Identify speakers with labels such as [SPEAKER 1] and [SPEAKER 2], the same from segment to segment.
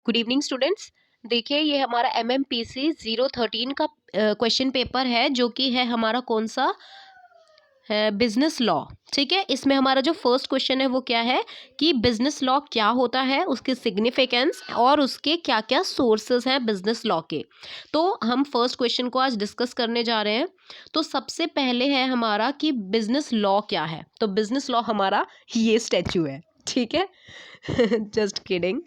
[SPEAKER 1] Good evening students. देखिए ये हमारा MMPC 013 का क्वेश्चन पेपर है जो कि है हमारा कौन सा है, बिजनेस लॉ। ठीक है, इसमें हमारा जो फर्स्ट क्वेश्चन है वो क्या है कि बिजनेस लॉ क्या होता है, उसके सिग्निफिकेंस और उसके क्या क्या सोर्सेस हैं बिजनेस लॉ के। तो हम फर्स्ट क्वेश्चन को आज डिस्कस करने जा रहे हैं। तो सबसे पहले है हमारा कि बिजनेस लॉ क्या है। तो बिजनेस लॉ हमारा ये स्टैचू है, ठीक है। Just kidding.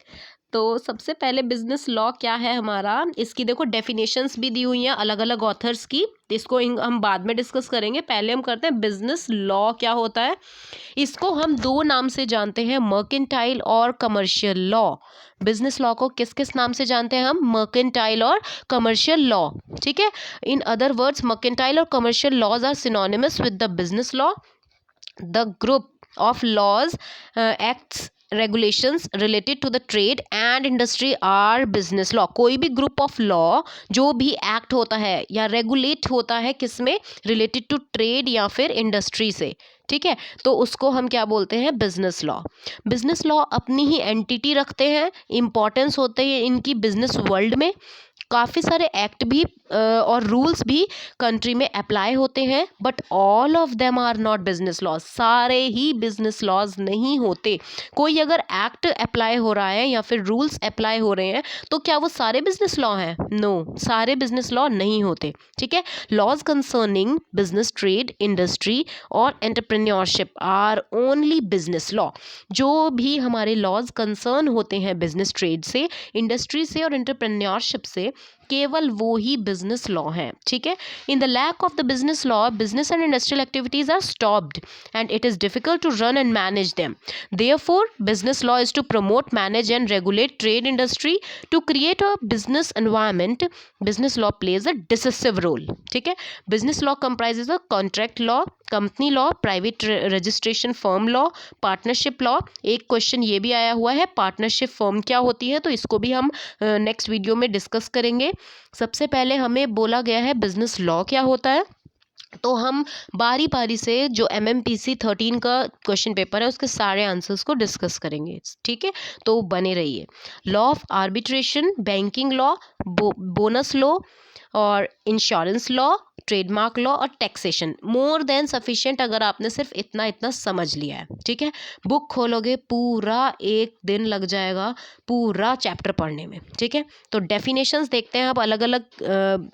[SPEAKER 1] तो सबसे पहले बिजनेस लॉ क्या है हमारा, इसकी देखो डेफिनेशंस भी दी हुई हैं अलग अलग ऑथर्स की। इसको हम बाद में डिस्कस करेंगे, पहले हम करते हैं बिजनेस लॉ क्या होता है। इसको हम दो नाम से जानते हैं, मर्केंटाइल और कमर्शियल लॉ। बिजनेस लॉ को किस किस नाम से जानते हैं हम, मर्केंटाइल और कमर्शियल लॉ। ठीक है, इन अदर वर्ड्स मर्केंटाइल और commercial laws are synonymous with the business law. The group of laws, acts, regulations related to the trade and industry are business law। कोई भी ग्रुप ऑफ लॉ जो भी act होता है या regulate होता है किसमें, रिलेटेड टू ट्रेड या फिर इंडस्ट्री से, ठीक है, तो उसको हम क्या बोलते हैं, बिजनेस लॉ। बिजनेस लॉ अपनी ही एंटिटी रखते हैं, इंपॉर्टेंस होते हैं इनकी बिजनेस वर्ल्ड में। काफ़ी सारे एक्ट भी और रूल्स भी कंट्री में अप्लाई होते हैं, but all of them are not business laws. सारे ही बिजनेस लॉज नहीं होते। कोई अगर एक्ट अप्लाई हो रहा है या फिर रूल्स अप्लाई हो रहे हैं तो क्या वो सारे बिजनेस लॉ हैं? नो, सारे बिजनेस लॉ नहीं होते। ठीक है, laws concerning business, trade, industry और entrepreneurship are only business law. जो भी हमारे लॉज कंसर्न होते हैं बिजनेस, ट्रेड से, इंडस्ट्री से और एंटरप्रेन्योरशिप से, केवल वो ही बिजनेस लॉ है। ठीक है, in the lack of the business law, business and industrial activities are stopped and it is difficult to run and manage them. Therefore business law is to promote, manage and regulate trade industry to create a business environment. Business law plays a decisive role. ठीक है, business law comprises a contract law, company law, private registration firm law, partnership law. एक question ये भी आया हुआ है, partnership firm क्या होती है, तो इसको भी हम नेक्स्ट वीडियो में डिस्कस करेंगे। सबसे पहले हमें बोला गया है बिजनेस लॉ क्या होता है, तो हम बारी बारी से जो MMPC 13 का क्वेश्चन पेपर है उसके सारे आंसर्स को डिस्कस करेंगे। ठीक है, तो बने रहिए। Law of arbitration, banking law, bonus law और इंश्योरेंस लॉ, ट्रेडमार्क लॉ और टैक्सेशन, मोर देन सफिशिएंट अगर आपने सिर्फ इतना इतना समझ लिया है। ठीक है, बुक खोलोगे पूरा एक दिन लग जाएगा पूरा चैप्टर पढ़ने में। ठीक है, तो डेफिनेशंस देखते हैं अब अलग अलग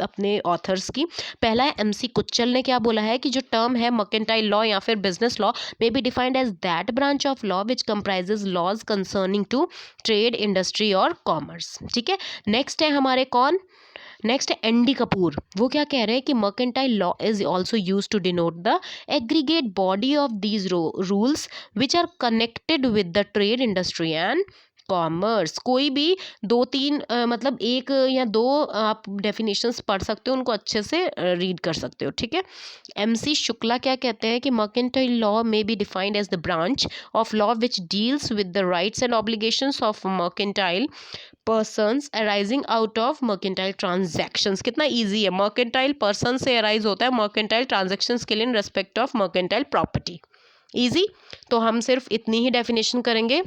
[SPEAKER 1] अपने ऑथर्स की। पहला है MC कुच्चल ने क्या बोला है कि जो टर्म है मर्केंटाइल लॉ या फिर business law may be defined as that branch of law which comprises laws concerning to trade, industry और कॉमर्स। ठीक है, नेक्स्ट है हमारे कौन, नेक्स्ट है ND कपूर। वो क्या कह रहे हैं कि mercantile law is also use to denote the aggregate body of these rules which are connected with the trade, industry and commerce. कोई भी दो तीन मतलब एक या दो आप डेफिनेशंस पढ़ सकते हो, उनको अच्छे से रीड कर सकते हो। ठीक है, MC शुक्ला क्या कहते हैं कि mercantile law may be defined as the branch of law which deals with the rights and obligations of mercantile persons arising out of mercantile transactions. कितना इजी है, मर्केंटाइल पर्सन से अराइज होता है मर्केंटाइल ट्रांजैक्शंस के लिए in respect of mercantile property. Easy, तो हम सिर्फ इतनी ही डेफिनेशन करेंगे।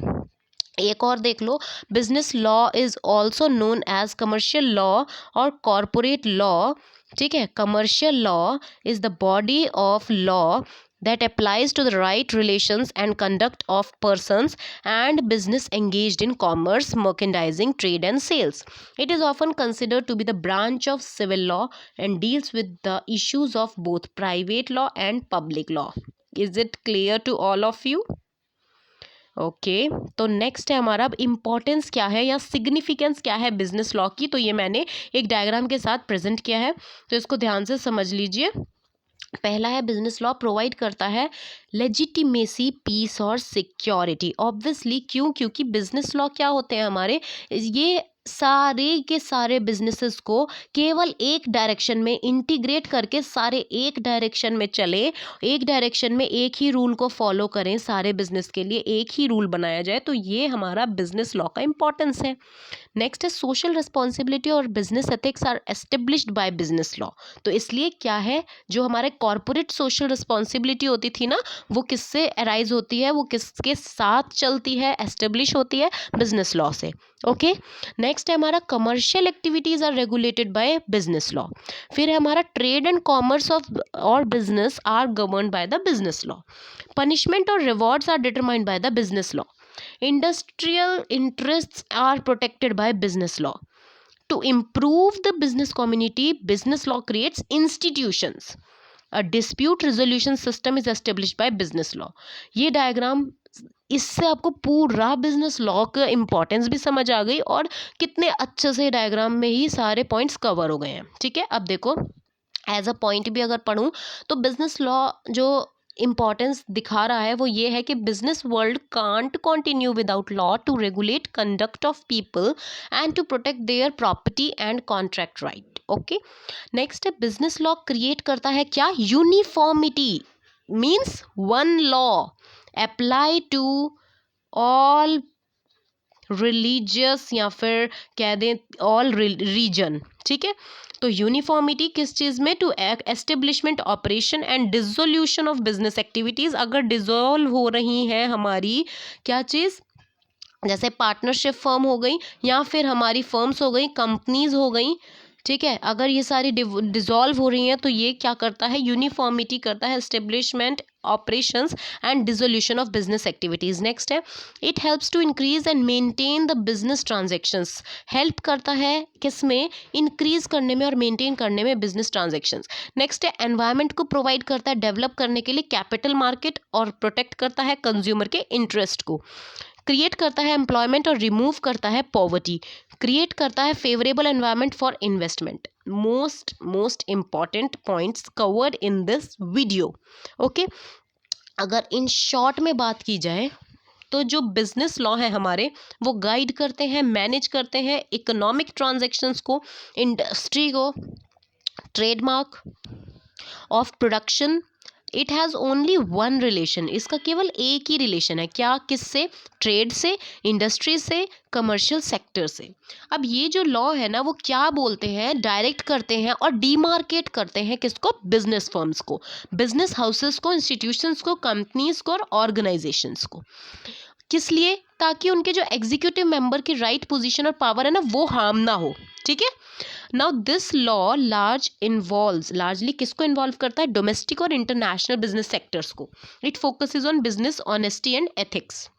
[SPEAKER 1] एक और देख लो, business law is also known as commercial law और कॉरपोरेट लॉ। ठीक है, commercial law is the body of law that applies to the right relations and conduct of persons and business engaged in commerce, merchandising, trade and sales. It is often considered to be the branch of civil law and deals with the issues of both private law and public law. Is it clear to all of you? Okay, तो next है हमारा अब importance क्या है या significance क्या है business law की। तो ये मैंने एक डायग्राम के साथ प्रेजेंट किया है, तो इसको ध्यान से समझ लीजिए। पहला है बिजनेस लॉ प्रोवाइड करता है लेजिटिमेसी, पीस और सिक्योरिटी। ऑब्वियसली क्यों, क्योंकि बिजनेस लॉ क्या होते हैं हमारे, ये सारे के सारे बिजनेसेस को केवल एक डायरेक्शन में इंटीग्रेट करके सारे एक डायरेक्शन में चले, एक डायरेक्शन में एक ही रूल को फॉलो करें, सारे बिजनेस के लिए एक ही रूल बनाया जाए। तो ये हमारा बिजनेस लॉ का इंपॉर्टेंस है। नेक्स्ट है सोशल रिस्पॉन्सिबिलिटी और business ethics are established by business law. तो इसलिए क्या है, जो हमारे कॉर्पोरेट सोशल रिस्पॉन्सिबिलिटी होती थी ना, वो किससे अराइज होती है, वो किसके साथ चलती है, एस्टेब्लिश होती है बिजनेस लॉ से। ओके, नेक्स्ट है हमारा commercial activities are regulated by business law. फिर है हमारा ट्रेड एंड कॉमर्स ऑफ और business are governed by the business law. Punishment और rewards are determined by the business law. Industrial interests are protected by business law. To improve the business community, business law creates institutions. A dispute resolution system is established by business law. ये diagram, इससे आपको पूरा business law का importance भी समझ आ गई और कितने अच्छे से डायग्राम में ही सारे पॉइंट्स कवर हो गए हैं। ठीक है, अब देखो एज अ पॉइंट भी अगर पढ़ूँ तो बिजनेस लॉ जो इम्पॉर्टेंस दिखा रहा है वो ये है कि business world can't continue without law to regulate conduct of people and to protect their property and contract right. Okay, next है बिजनेस लॉ क्रिएट करता है क्या, uniformity, means one law apply to all religious या फिर कह दें all reason. ठीक है, तो यूनिफॉर्मिटी किस चीज़ में, to establishment operation and dissolution of business activities. अगर डिसॉल्व हो रही हैं हमारी क्या चीज़, जैसे पार्टनरशिप फर्म हो गई या फिर हमारी फर्म्स हो गई, कंपनीज हो गई, ठीक है, अगर ये सारी डिसॉल्व हो रही हैं तो ये क्या करता है, यूनिफॉर्मिटी करता है, establishment operations and dissolution of business activities. Next है it helps to increase and maintain the business transactions. Help करता है किस में, इंक्रीज करने में और मेंटेन करने में बिजनेस ट्रांजेक्शन्स। नेक्स्ट है एनवायरनमेंट को प्रोवाइड करता है डेवलप करने के लिए कैपिटल मार्केट और प्रोटेक्ट करता है कंज्यूमर के इंटरेस्ट को। क्रिएट करता है एम्प्लॉयमेंट और रिमूव करता है पॉवर्टी। क्रिएट करता है favourable environment for investment. Most important points covered in this video. Okay, अगर इन शॉर्ट में बात की जाए तो जो बिजनेस लॉ है हमारे, वो गाइड करते हैं, मैनेज करते हैं इकोनॉमिक ट्रांजैक्शंस को, इंडस्ट्री को, trademark of production. It has only one relation, इसका केवल एक ही रिलेशन है, क्या, किससे, ट्रेड से, इंडस्ट्री से, कमर्शियल सेक्टर से। अब ये जो लॉ है ना, वो क्या बोलते हैं, डायरेक्ट करते हैं और डीमार्केट करते हैं किसको, बिजनेस फर्म्स को, बिजनेस हाउसेस को, इंस्टीट्यूशंस को, कंपनीज को और ऑर्गेनाइजेशंस को। किस लिए, ताकि उनके जो एग्जीक्यूटिव मेंबर की राइट पोजीशन और पावर है ना, वो हार्म ना हो। ठीक है, नाउ दिस लॉ लार्जली किसको इन्वॉल्व करता है, डोमेस्टिक और इंटरनेशनल बिजनेस सेक्टर्स को। It focuses on business honesty and ethics.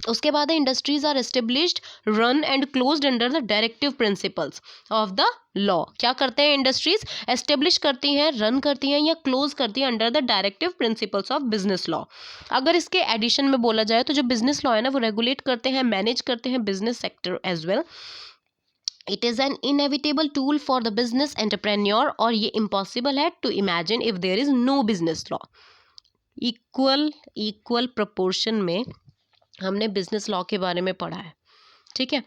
[SPEAKER 1] उसके बाद industries are established, run and closed under the directive principles of the law. क्या करते हैं इंडस्ट्रीज, एस्टेब्लिश करती हैं, रन करती हैं या क्लोज करती हैं under the directive principles of business law. अगर इसके एडिशन में बोला जाए तो जो बिजनेस लॉ है ना, वो रेगुलेट करते हैं, मैनेज करते हैं business sector as well. It is an inevitable tool for the business entrepreneur, और ये इम्पॉसिबल है to imagine if there is no business law. Equal proportion में हमने बिजनेस लॉ के बारे में पढ़ा है। ठीक है,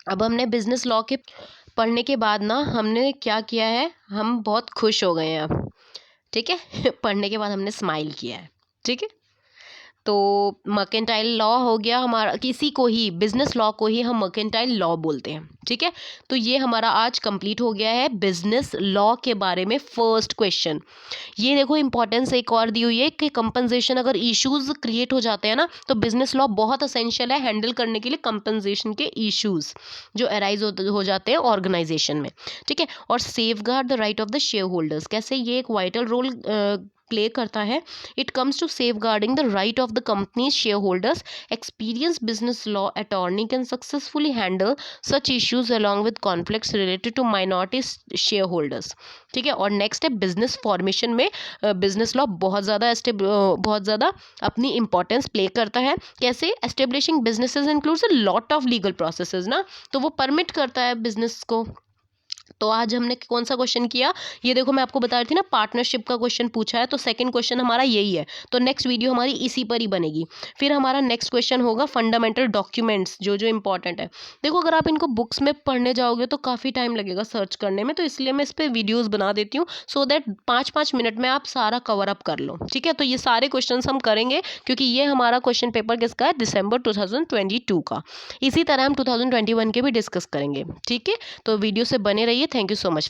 [SPEAKER 1] अब हमने बिजनेस लॉ के पढ़ने के बाद ना हमने क्या किया है, हम बहुत खुश हो गए हैं अब। ठीक है पढ़ने के बाद हमने स्माइल किया है। ठीक है, तो मर्केंटाइल लॉ हो गया हमारा, किसी को ही बिजनेस लॉ को ही हम मर्केंटाइल लॉ बोलते हैं। ठीक है, तो ये हमारा आज कंप्लीट हो गया है बिजनेस लॉ के बारे में फर्स्ट क्वेश्चन। ये देखो इंपॉर्टेंस एक और दी हुई है कि कंपनसेशन, अगर इश्यूज क्रिएट हो जाते हैं ना, तो बिजनेस लॉ बहुत असेंशियल है हैंडल करने के लिए कंपनसेशन के इश्यूज जो अराइज हो जाते हैं ऑर्गेनाइजेशन में। ठीक है, और safeguard the right of the share holders, कैसे ये एक वाइटल रोल प्ले करता है। It comes to safeguarding the right of the companies share holders. Experience business law attorney can successfully handle such issues along with conflicts related to minority share holders. ठीक है, और next है business formation में business law बहुत ज़्यादा अपनी importance play करता है। कैसे, establishing businesses includes a lot of legal processes ना, तो वो परमिट करता है बिजनेस को तो आज हमने कौन सा क्वेश्चन किया, ये देखो मैं आपको बता रही थी ना, पार्टनरशिप का क्वेश्चन पूछा है, तो सेकंड क्वेश्चन हमारा यही है। तो नेक्स्ट वीडियो हमारी इसी पर ही बनेगी। फिर हमारा नेक्स्ट क्वेश्चन होगा फंडामेंटल डॉक्यूमेंट्स, जो जो इंपॉर्टेंट है। देखो अगर आप इनको बुक्स में पढ़ने जाओगे तो काफ़ी टाइम लगेगा सर्च करने में, तो इसलिए मैं इस पर वीडियोज़ बना देती हूँ, सो दैट 5-5 मिनट में आप सारा कवर अप कर लो। ठीक है, तो ये सारे क्वेश्चन हम करेंगे, क्योंकि ये हमारा क्वेश्चन पेपर किसका है, दिसंबर 2022 का। इसी तरह हम 2021 के भी डिस्कस करेंगे। ठीक है, तो वीडियो से बने रहिए। Thank you so much.